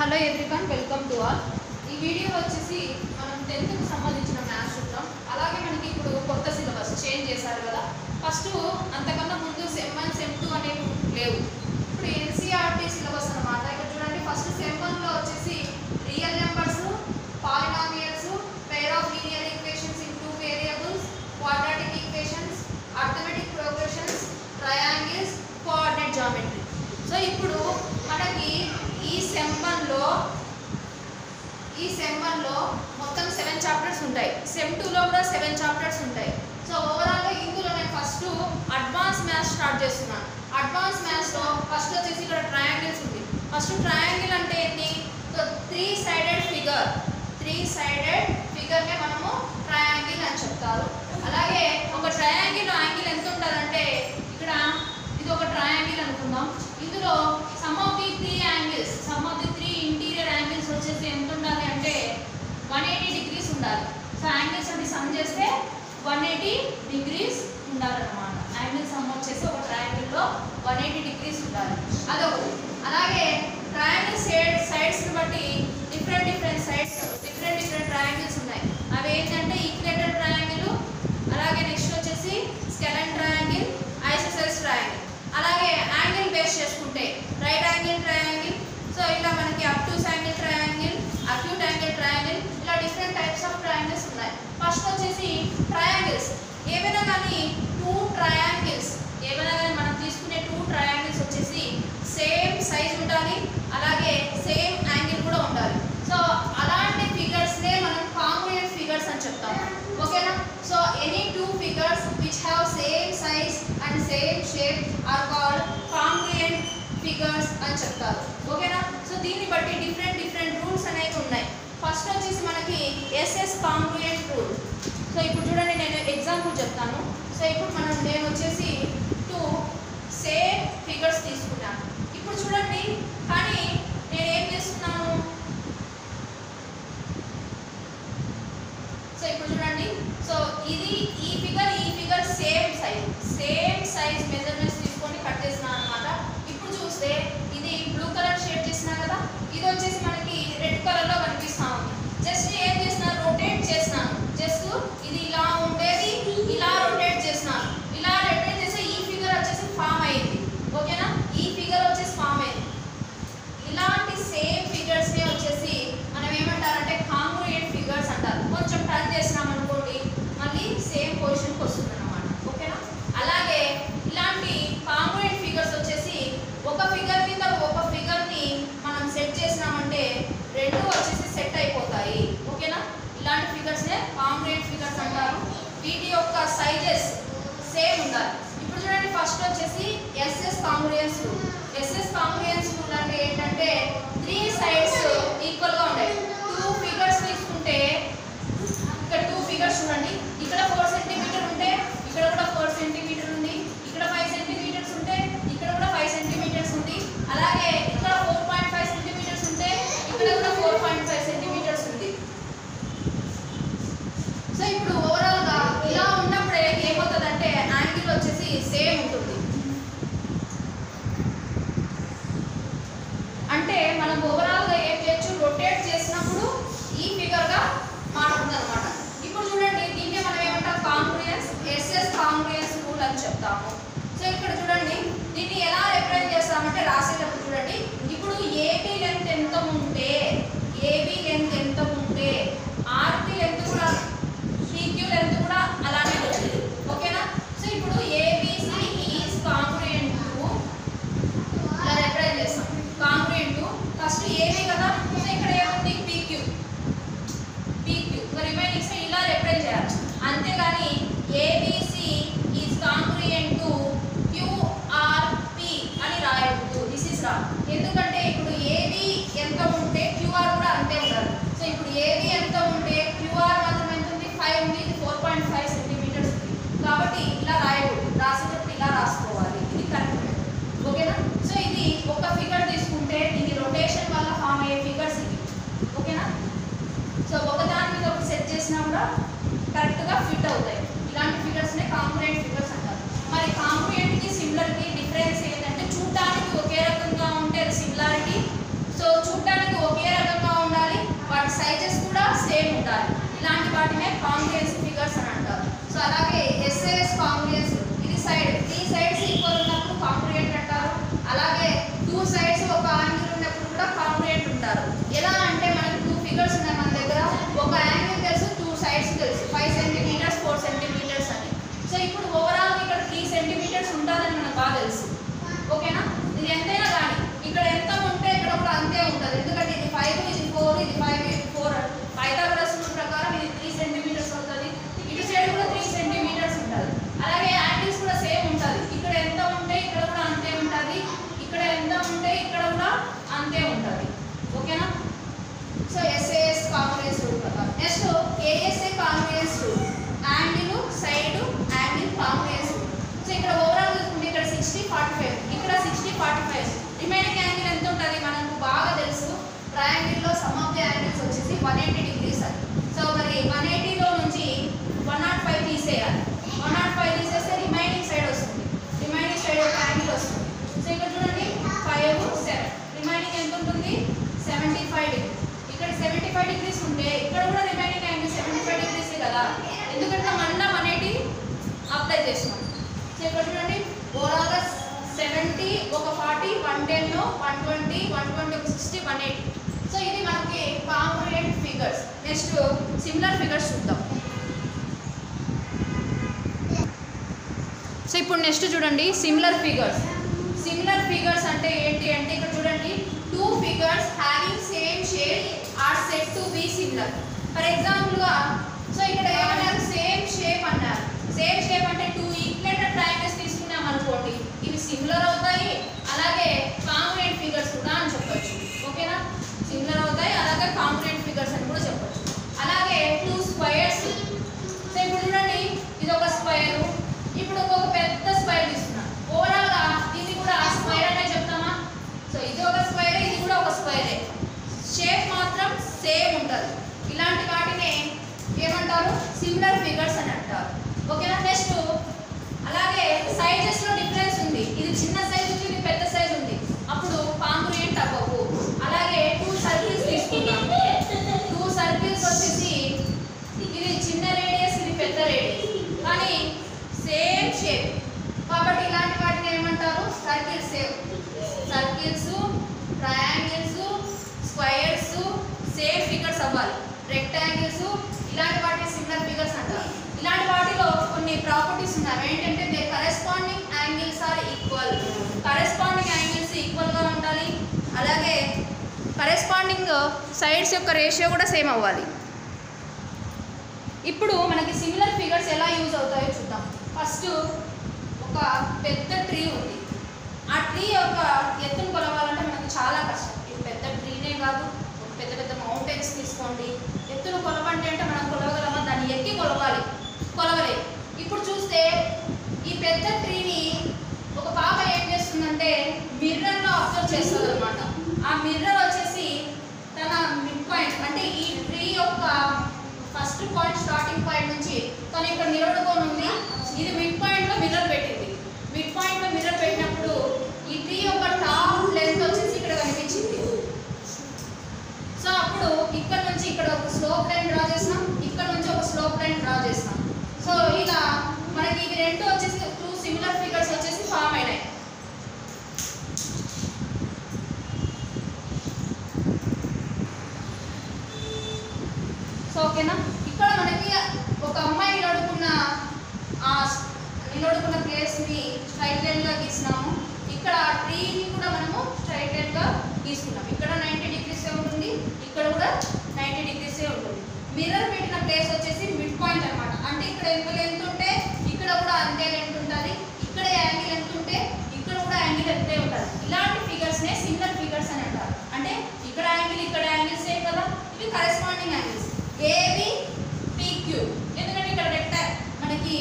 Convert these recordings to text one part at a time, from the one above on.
Hello everyone, welcome to all. ఈ video వచ్చేసి మనం 10th కి సంబంధించిన మ్యాథ్స్ చూద్దాం. అలాగే మనకి ఇప్పుడు కొత్త సిలబస్ చేంజ్ చేశారు కదా. ఫస్ట్ అంతకన్నా ముందు సెమ్ 1 సెమ్ 2 అనేవి లేవు. ఇప్పుడు ఎన్సీఆర్టీ సిలబస్ అన్నమాట. ఇక్కడ చూడండి, ఫస్ట్ సెమ్ 1లో వచ్చేసి real numbers, polynomials, pair of linear equations in 2 variables, quadratic equations, arithmetic progressions, triangles, coordinate geometry. So ఇప్పుడు మనకి ఈ సెమ్ 1లో మొత్తం 7 చాప్టర్స్ ఉంటాయి. సెమ్ 2లో కూడా 7 చాప్టర్స్ ఉంటాయి. సో ఓవరాల్గా ఇందులో నేను ఫస్ట్ అడ్వాన్స్ మ్యాథ్స్ స్టార్ట్ చేస్తున్నాను. అడ్వాన్స్ మ్యాథ్స్లో ఫస్ట్ వచ్చేసి ఇక్కడ ట్రయాంగిల్స్ ఉంది. ఫస్ట్ ట్రయాంగిల్ అంటే ఏంటి? సో 3 సైడెడ్ ఫిగర్నే మనము ట్రయాంగిల్ అని చెప్తారు. అలాగే ఒక ట్రయాంగిల్ యాంగిల్ ఎంత ఉంటుందంటే, ఇక్కడ ఇది ఒక ట్రయాంగిల్ అనుకుందాం. ఇందులో some of the 3 interior angles వచ్చేసి ఎంత ఉండాలి అంటే 180 డిగ్రీస్ ఉండాలి. సో యాంగిల్స్ అన్ని సమ్ చేస్తే 180 డిగ్రీస్ ఉండాలన్నమాట. యాంగిల్ సమ్ వచ్చేసి ఒక ట్రయాంగిల్లో 180 డిగ్రీస్ ఉండాలి. అదొకటి. అలాగే ట్రయాంగిల్ సైడ్స్ని బట్టి డిఫరెంట్ సైడ్స్ డిఫరెంట్ ట్రయాంగిల్స్ ఉన్నాయి. అవి ఏంటంటే ఈక్వేటర్ ట్రయాంగిల్, అలాగే నెక్స్ట్ వచ్చేసి స్కెలెన్ ట్రయాంగిల్, ఐసోసెల్స్ ట్రయాంగిల్. అలాగే యాంగిల్ బేస్ చేసుకుంటే రైట్ యాంగిల్ ట్రయాంగిల్, సో ఇలా మనకి obtuse angle triangle, acute angle triangle, ఇలా డిఫరెంట్ టైప్స్ ఆఫ్ ట్రయాంగిల్స్ ఉన్నాయి. ఫస్ట్ వచ్చేసి ట్రయాంగిల్స్. ఏమైనా కానీ మనం తీసుకునే 2 ట్రయాంగిల్స్ వచ్చేసి సేమ్ సైజ్ ఉండాలి, అలాగే సేమ్ యాంగిల్ కూడా ఉండాలి. సో అలాంటి ఫిగర్స్నే మనం కాంగ్రుయెంట్ ఫిగర్స్ అని చెప్తాము. ఓకేనా? So any 2 figures which have same size and same shape are called congruent figures అని చెప్తారు. ఓకేనా? సో దీన్ని బట్టి డిఫరెంట్ రూల్స్ అనేవి ఉన్నాయి. ఫస్ట్ వచ్చేసి మనకి ఎస్ఎస్ కాంగ్రుయెంట్ రూల్. సో ఇప్పుడు చూడండి, నేను ఎగ్జాంపుల్ చెప్తాను. సో ఇప్పుడు నేను వచ్చేసి 2 సేమ్ ఫిగర్స్ తీసుకున్నాను. ఇప్పుడు చూడండి, కానీ నేను ఏం చేస్తున్నాను? సో ఇప్పుడు చూడండి, సో ఇది ఈ ఫిగర్ సేమ్ సైజ్ మెజర్మెంట్స్ తీసుకొని కట్ చేస్తున్నాను అనమాట. ఇప్పుడు చూస్తే ఇది బ్లూ కలర్ షేడ్ చేసినా కదా, ఇది వచ్చేసి మనకి రెడ్ కలర్లో కనిపిస్తా ఉంది. జస్ట్ ఏం చేసినా, రొటేట్ చేసినాను. జస్ట్ ఇది ఇలా ఉండేది ఇలా రొటేట్ చేసినాను. ఇలా రొటేట్ చేస్తే ఈ ఫిగర్ వచ్చేసి ఫామ్ అయింది. ఓకేనా? ఈ ఫిగర్ వచ్చేసి ఫామ్ అయింది. ఇలాంటి సేమ్ ఫిగర్స్నే వచ్చేసి మనం ఏమంటారంటే కాంగ్రుయెంట్ ఫిగర్స్ అంటారు. కొంచెం టర్న్ చేసినాం అనుకోండి, మళ్ళీ సేమ్ పొజిషన్కి వస్తుంది అన్నమాట. ఓకేనా? అలాగే ఇలాంటి కాంగ్రుయెంట్ ఫిగర్స్ వచ్చేసి ఒక ఫిగర్ మీద ఒక ఫిగర్ని మనం సెట్ చేసినామంటే రెండు వచ్చేసి సెట్ అయిపోతాయి. ఓకేనా? ఇలాంటి ఫిగర్స్నే కాంగ్రుయెంట్ ఫిగర్స్ అంటారు. వీటి యొక్క సైజెస్ సేమ్ ఉండాలి. ఇప్పుడు చూడండి, ఫస్ట్ వచ్చేసి ఎస్ఎస్ కాంగ్రుయెన్స్ రూల్. ఎస్ఎస్ కాంగ్రుయెన్స్ రూల్ అంటే ఏంటంటే 3 సైడ్స్ ఈక్వల్గా ఉంటాయి. 2 ఫిగర్స్ తీసుకుంటే ఇక్కడ 2 ఫిగర్స్ చూడండి, ఇక్కడ 4 సెంటీమీటర్ ఉంటే ఇక్కడ కూడా 4 సెంటీమీటర్ ఉంది, ఇక్కడ 5 సెంటీమీటర్స్ ఉంటే ఇక్కడ కూడా 5 సెంటీమీటర్స్ ఉంది, అలాగే ఇక్కడ 4.5 సెంటీమీటర్స్ ఉంటే ఇక్కడ కూడా 4.5 సెంటీమీటర్స్ ఉంది. సో ఇప్పుడు ఓవరాల్గా ఇలా ఉన్నప్పుడే ఏమవుతుందంటే యాంగిల్ వచ్చేసి సేమ్ ఉంటుంది. అంటే మనం ఓవరాల్గా ఏం చేయొచ్చు, రొటేట్ చేసినప్పుడు ఈ ఫిగర్గా మారుతుంది అనమాట. ఇప్పుడు చూడండి, దీన్ని మనం ఏమంటాం, కాంగ్రుయెన్స్, ఎస్ఎస్ కాంగ్రుయెన్స్ రూల్ అని చెప్తాము. సో ఇక్కడ చూడండి, దీన్ని ఎలా రిప్రజెంట్ చేస్తామంటే రాసేటప్పుడు చూడండి, ఇప్పుడు ఏబీ లెంత్ ఎంత ఉంటే ఆర్పీ లెంత్ కూడా పీక్యూ లెంత్ కూడా అలానే వచ్చింది. ఓకేనా? సో ఇప్పుడు ఏబిసి ఈజ్ కాంగ్రుయెంట్ టు, ఇలా రిప్రజెంట్ చేస్తాం. కాంగ్రుయెంట్ టు ఫస్ట్ ఏబీ కదా, సో ఇక్కడ ఏముంది పీక్యూ, రిమైనింగ్ సైడ్ ఇలా రిప్రజెంట్ చేయాలి. అంతేగాని ఏబిసి ఈజ్ కాంగ్రుయెంట్ టు క్యూఆర్పి అని రాయకూడదు. This is wrong. ఎందుకంటే ఇప్పుడు ఏబి ఎంత ఉంటే క్యూఆర్ కూడా అంతే ఉండాలి. సో ఇప్పుడు ఏబి ఎంత ఉంటే క్యూఆర్ మాత్రం ఎంత ఉంది, 5 ఉంది, ఇది 4.5 సెంటీమీటర్స్ ఉంది. కాబట్టి ఇలా రాయకూడదు, రాసేటప్పుడు ఇలా రాసుకోవాలి. ఇది కరెక్ట్. ఓకేనా? సో ఇది ఒక ఫిగర్ తీసుకుంటే దీని రొటేషన్ వల్ల ఫామ్ అయ్యే ఫిగర్స్ ఇవి. ఓకేనా? సో ఒకదాని మీద ఒకటి సెట్ చేసినా కూడా కరెక్ట్గా ఫిట్ అవుతాయి. ఇలాంటి ఫిగర్స్నే కాంగ్రుయెంట్ ఫిగర్స్ అంటారు. మరి కాంగ్రుయెంట్కి సిమిలర్కి డిఫరెన్స్ ఏంటంటే చూడటానికి ఒకే రకంగా ఉంటే అది సిమిలారిటీ. సో చూడటానికి ఒకే వాటినే కాంగ్రుయెన్స్ ఫిగర్స్ అని అంటారు. సో అలాగే SAS కాంగ్రుయెన్స్, ఇది సైడ్ 3 సైడ్స్ ఈక్వల్ ఉన్నప్పుడు కాంగ్రుయెంట్ అంటారు. అలాగే 2 సైడ్స్ ఒక యాంగిల్ ఉన్నప్పుడు కూడా కాంగ్రుయెంట్ ఉంటారు. ఎలా అంటే మనకి 2 ఫిగర్స్ ఉన్నాయి మన దగ్గర, ఒక యాంగిల్ తెలుసు, 2 సైడ్స్ తెలుసు, 5 సెంటీమీటర్స్ 4 సెంటీమీటర్స్ అని. సో ఇప్పుడు ఓవరాల్ ఇక్కడ 3 సెంటీమీటర్స్ ఉంటుందని మనకు బాగా తెలుసు. ఓకేనా, ఇది ఎంతైనా కానీ ఇక్కడ ఎంత ఉంటే ఇక్కడ కూడా అంతే ఉంటుంది. ఎందుకంటే ఇది 5, ఇది 4, ఇది 5, ఇది 4. పైథాగరస్ రూల్ ప్రకారం ఇది 3 సెంటీమీటర్స్ అవుతుంది. ఇటు సైడ్ కూడా 3 సెంటీమీటర్స్ ఉంటుంది. అలాగే యాంగిల్స్ కూడా సేమ్ ఉంటుంది. ఇక్కడ ఎంత ఉంటే ఇక్కడ కూడా అంతే ఉంటుంది, ఇక్కడ ఎంత ఉంటే ఇక్కడ కూడా అంతే ఉంటుంది. ఓకేనా, సో SAS కాంగ్రుయెన్స్ రూల్ ప్రకారం. Next ASA congruence rule, angle side angle congruence rule. So ఇక్కడ ఓవరాల్ చూసుకుంటే ఇక్కడ 60 45, ఇక్కడ 60 45. రిమైనింగ్ యాంగిల్ ఎంత ఉంటుంది మనకు బాగా తెలుసు. ట్రయాంగిల్లో సమ్ ఆఫ్ ది యాంగిల్స్ వచ్చేసి 180 డిగ్రీస్ అని. సో మరి 180లో నుంచి 105 తీసేయాలి. 105 తీసేస్తే రిమైనింగ్ సైడ్ వస్తుంది, రిమైనింగ్ సైడ్ ఒక యాంగిల్ వస్తుంది. సో ఇక్కడ చూడండి 5 7, రిమైనింగ్ ఎంత ఉంటుంది 75 డిగ్రీ. ఇక్కడ 75 డిగ్రీస్ ఉంటే ఇక్కడ కూడా రిమైనింగ్ యాంగిల్ 75 డిగ్రీస్ కదా, ఎందుకంటే మళ్ళీ 180 అప్లై చేస్తున్నాం. సో ఇక్కడ చూడండి ఓవరాల్గా 70 ఒక 40 110 120 120 ఒక 60 180. సో ఇది మనకి congruent figures. Next similar figures చూద్దాం. సో ఇప్పుడు నెక్స్ట్ చూడండి సిమిలర్ ఫిగర్స్. సిమిలర్ ఫిగర్స్ అంటే ఏంటి అంటే ఇక్కడ చూడండి 2 figures having same shape are said to be similar. For ఎగ్జాంపుల్గా సో ఇక్కడ ఏమన్నారు సేమ్ షేప్ అన్నారు. సేమ్ షేప్ అంటే 2 ఈక్వలేటెడ్ ట్రయాంగిల్స్ తీసుకున్నాం అనుకోండి, ఇవి సిమిలర్ అవుతాయి, అలాగే కాంగ్రుయెంట్ ఫిగర్స్ కూడా అని చెప్పొచ్చు. ఓకేనా, సిమిలర్ అవుతాయి అలాగే కాంగ్రుయెంట్ ఫిగర్స్ అని కూడా చెప్పొచ్చు. అలాగే 2 స్క్వేర్స్. సో ఇప్పుడు చూడండి ఇది ఒక స్క్వేర్, ఇప్పుడు ఒక పెద్ద స్క్వేర్ తీసుకున్నాం. ఓవరాల్గా ఇది కూడా స్క్వేర్ అనే చెప్తామా. సో ఇది ఒక స్క్వేర్, ఇది కూడా ఒక స్క్వేరే, షేప్ మాత్రం సేమ్ ఉంటుంది. ఇలాంటి వాటిని ఏమంటారు సిమిలర్ ఫిగర్స్ అని అంటారు. ఓకేనా, నెక్స్ట్ అలాగే సైజెస్లో డిఫరెన్స్ ఉంది, ఇది చిన్న సైజ్ ఉంది, ఇది పెద్ద సైజ్ ఉంది, అప్పుడు కాంగ్రుయెంట్ అవ్వవు. అలాగే 2 సర్కిల్స్ తీసుకుందాం. 2 సర్కిల్స్ వచ్చేసి ఇది చిన్న రేడియస్, ఇది పెద్ద రేడియస్, కానీ సేమ్ షేప్, కాబట్టి ఇలాంటి వాటిని ఏమంటారు circles. Circles, triangles, squares same figures అవ్వాలి. రెక్టాంగిల్స్ ఇలాంటి వాటిని సిమిలర్ ఫిగర్స్ అంటారు. ఇలాంటి వాటిలో కొన్ని ప్రాపర్టీస్ ఉన్నాయి. ఏంటంటే they corresponding angles are equal. Corresponding angles ఈక్వల్గా ఉండాలి, అలాగే కరెస్పాండింగ్ సైడ్స్ యొక్క రేషియో కూడా సేమ్ అవ్వాలి. ఇప్పుడు మనకి సిమిలర్ ఫిగర్స్ ఎలా యూజ్ అవుతాయో చూద్దాం. ఫస్ట్ ఒక పెద్ద ట్రీ ఉంది, ఆ ట్రీ యొక్క ఎత్తును కొలవాలంటే మనకి చాలా కష్టం. ఇది పెద్ద ట్రీనే కాదు, పెద్ద పెద్ద మౌంటైన్స్ తీసుకోండి, ఎత్తును కొలవండి అంటే మనం కొలవగలమా, దాన్ని ఎక్కి కొలవాలి, కొలవలేదు. ఇప్పుడు చూస్తే ఈ పెద్ద ట్రీని ఒక పాప ఏం చేస్తుందంటే మిర్రర్లో అబ్జర్వ్ చేస్తుంది అనమాట. ఆ మిర్రర్ వచ్చేసి తన మిడ్ పాయింట్ అంటే ఈ ట్రీ యొక్క ఫస్ట్ పాయింట్ స్టార్టింగ్ పాయింట్ నుంచి తను ఇక్కడ నిలబడుకొని ఉంది, ఇది మిడ్ పాయింట్లో మిర్రర్ పెట్టింది. మిడ్ పాయింట్లో మిర్రర్ పెట్టినప్పుడు ఈ ట్రీ యొక్క టాప్ లెంత్ వచ్చేసి ఇక్కడ కనిపించింది. సో అప్పుడు ఇక్కడ నుంచి ఇక్కడ ఒక స్లోప్ లైన్ డ్రా చేస్తాం, ఇక్కడ నుంచి ఒక స్లోప్ లైన్ డ్రా చేస్తాం. సో ఇలా మనకి ఇవి రెండు వచ్చేసి 2 సిమిలర్ ఫిగర్స్ వచ్చేసి ఫామ్ అయినాయి. సో ఓకేనా, ఇక్కడ మనకి ఒక అమ్మాయి నిలబడుకున్న ప్లేస్ని స్ట్రైట్ లైన్గా గీసినాము. ఇక్కడ ట్రీని కూడా మనము స్ట్రైట్ లైన్గా గీసుకున్నాం. ఇక్కడ 90 డిగ్రీసే ఉంటుంది, ఇక్కడ కూడా 90 డిగ్రీసే ఉంటుంది. మిర్రర్ పెట్టిన ప్లేస్ వచ్చేసి మిడ్ పాయింట్ అనమాట. అంటే ఇక్కడ ఎంత లెంత్ ఉంటే ఇక్కడ కూడా అంతే లెంత్ ఉంటుంది, ఇక్కడ యాంగిల్ ఎంత ఉంటే ఇక్కడ కూడా యాంగిల్ అంతే ఉంటుంది. ఇలాంటి ఫిగర్స్నే సిమిలర్ ఫిగర్స్ అని అంటారు. అంటే ఇక్కడ యాంగిల్ సేమ్ కదా, ఇవి కరెస్పాండింగ్ యాంగిల్స్ ఏబి పిక్యూ. ఎందుకంటే ఇక్కడ మనకి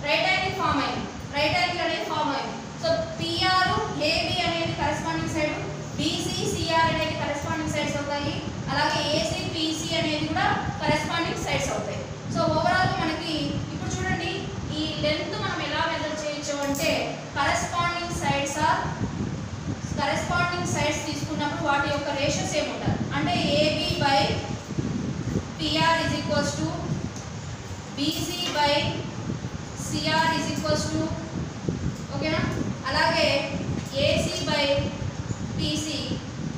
రైట్ యాంగిల్ ఫామ్ అయింది, రైట్ యాంగిల్ అనేది ఫామ్ అయింది. సో పిఆర్ ఏబి అనేది కరెస్పాండింగ్ సైడ్, బీసీ సిఆర్ అనేది కరెస్పాండింగ్ సైడ్స్ అవుతాయి, అలాగే ఏసీ పీసీ అనేది కూడా కరెస్పాండింగ్ సైడ్స్ అవుతాయి. సో ఓవరాల్ మనకి ఇప్పుడు చూడండి ఈ లెంత్ మనం ఎలా మెజర్ చేయొచ్చు అంటే కరెస్పాండింగ్ సైడ్స్ తీసుకున్నప్పుడు వాటి యొక్క రేషియోస్ ఏమి ఉంటాయి అంటే AB by PR is equals to BC by CR is equals to ఓకేనా, అలాగే ఏసీ బై పీసీ.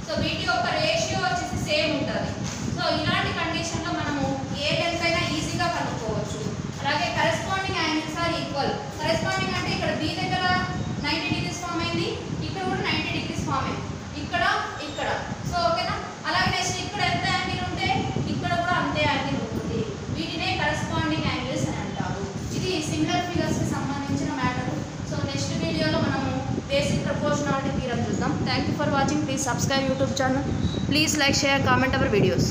సో వీటి యొక్క రేషియో వచ్చేసి సేమ్ ఉంటుంది. సో ఇలాంటి కండిషన్లో మనము ఏ లెంత్ అయినా ఈజీగా కనుక్కోవచ్చు. అలాగే corresponding angles are equal. Corresponding అంటే ఇక్కడ బి దగ్గర 90 డిగ్రీస్ ఫామ్ అయింది, ఇక్కడ కూడా 90 డిగ్రీస్ ఫామ్ అయింది, ఇక్కడ ఇక్కడ. సో ఓకేనా, అలాగే నెక్స్ట్ ఇక్కడ ఎంత యాంగిల్ ఉంటే ఇక్కడ కూడా అంతే యాంగిల్ ఉంటుంది. వీటినే కరెస్పాండింగ్ యాంగిల్స్ అని అంటారు. ఇది సిమిలర్ ఫిగర్స్కి సంబంధించిన మ్యాటర్. సో నెక్స్ట్ వీడియోలో మనము బేసిక్ ప్రపోర్షనాలిటీ థీరం చూద్దాం. Thank you for watching. Please subscribe YouTube channel. Please like, share, comment our videos.